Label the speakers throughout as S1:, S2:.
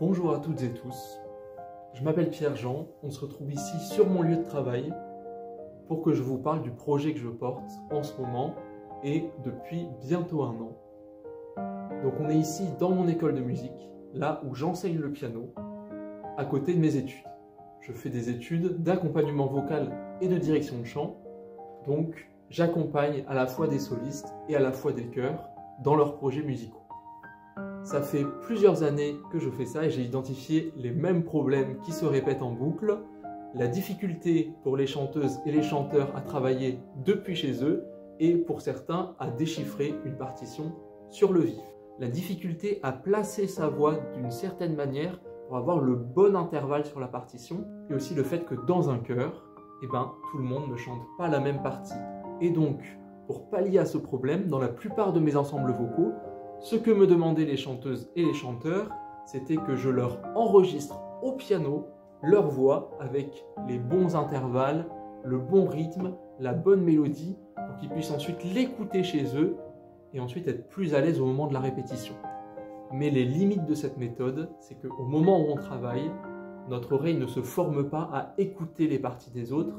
S1: Bonjour à toutes et tous, je m'appelle Pierre-Jean, on se retrouve ici sur mon lieu de travail pour que je vous parle du projet que je porte en ce moment et depuis bientôt 1 an. Donc on est ici dans mon école de musique, là où j'enseigne le piano, à côté de mes études. Je fais des études d'accompagnement vocal et de direction de chant, donc j'accompagne à la fois des solistes et à la fois des chœurs dans leurs projets musicaux. Ça fait plusieurs années que je fais ça et j'ai identifié les mêmes problèmes qui se répètent en boucle, la difficulté pour les chanteuses et les chanteurs à travailler depuis chez eux et pour certains à déchiffrer une partition sur le vif. La difficulté à placer sa voix d'une certaine manière pour avoir le bon intervalle sur la partition et aussi le fait que dans un chœur, tout le monde ne chante pas la même partie. Et donc, pour pallier à ce problème, dans la plupart de mes ensembles vocaux, ce que me demandaient les chanteuses et les chanteurs, c'était que je leur enregistre au piano leur voix avec les bons intervalles, le bon rythme, la bonne mélodie, pour qu'ils puissent ensuite l'écouter chez eux et ensuite être plus à l'aise au moment de la répétition. Mais les limites de cette méthode, c'est qu'au moment où on travaille, notre oreille ne se forme pas à écouter les parties des autres.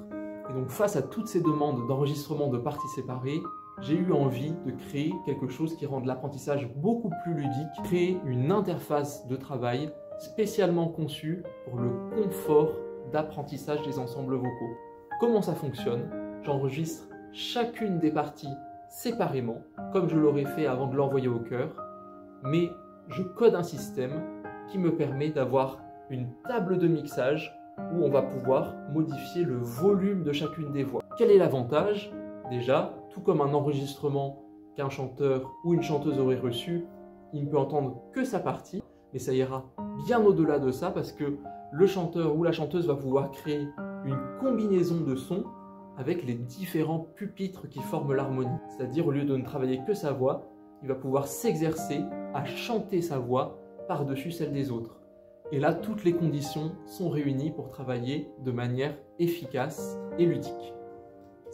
S1: Et donc face à toutes ces demandes d'enregistrement de parties séparées, j'ai eu envie de créer quelque chose qui rende l'apprentissage beaucoup plus ludique, créer une interface de travail spécialement conçue pour le confort d'apprentissage des ensembles vocaux. Comment ça fonctionne? J'enregistre chacune des parties séparément, comme je l'aurais fait avant de l'envoyer au chœur, mais je code un système qui me permet d'avoir une table de mixage où on va pouvoir modifier le volume de chacune des voix. Quel est l'avantage? Déjà, tout comme un enregistrement qu'un chanteur ou une chanteuse aurait reçu, il ne peut entendre que sa partie, mais ça ira bien au-delà de ça parce que le chanteur ou la chanteuse va pouvoir créer une combinaison de sons avec les différents pupitres qui forment l'harmonie. C'est-à-dire, au lieu de ne travailler que sa voix, il va pouvoir s'exercer à chanter sa voix par-dessus celle des autres. Et là, toutes les conditions sont réunies pour travailler de manière efficace et ludique.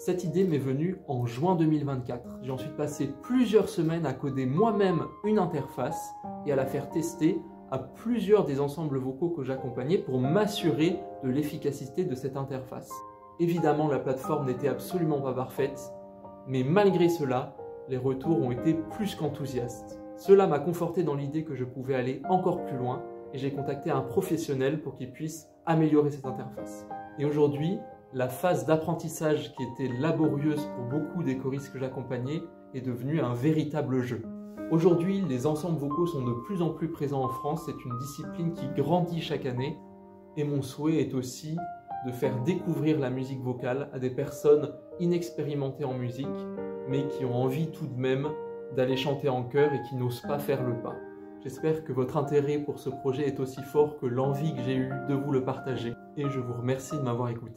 S1: Cette idée m'est venue en juin 2024. J'ai ensuite passé plusieurs semaines à coder moi-même une interface et à la faire tester à plusieurs des ensembles vocaux que j'accompagnais pour m'assurer de l'efficacité de cette interface. Évidemment, la plateforme n'était absolument pas parfaite, mais malgré cela, les retours ont été plus qu'enthousiastes. Cela m'a conforté dans l'idée que je pouvais aller encore plus loin et j'ai contacté un professionnel pour qu'il puisse améliorer cette interface. Et aujourd'hui, la phase d'apprentissage qui était laborieuse pour beaucoup des choristes que j'accompagnais est devenue un véritable jeu. Aujourd'hui, les ensembles vocaux sont de plus en plus présents en France, c'est une discipline qui grandit chaque année et mon souhait est aussi de faire découvrir la musique vocale à des personnes inexpérimentées en musique mais qui ont envie tout de même d'aller chanter en chœur et qui n'osent pas faire le pas. J'espère que votre intérêt pour ce projet est aussi fort que l'envie que j'ai eue de vous le partager et je vous remercie de m'avoir écouté.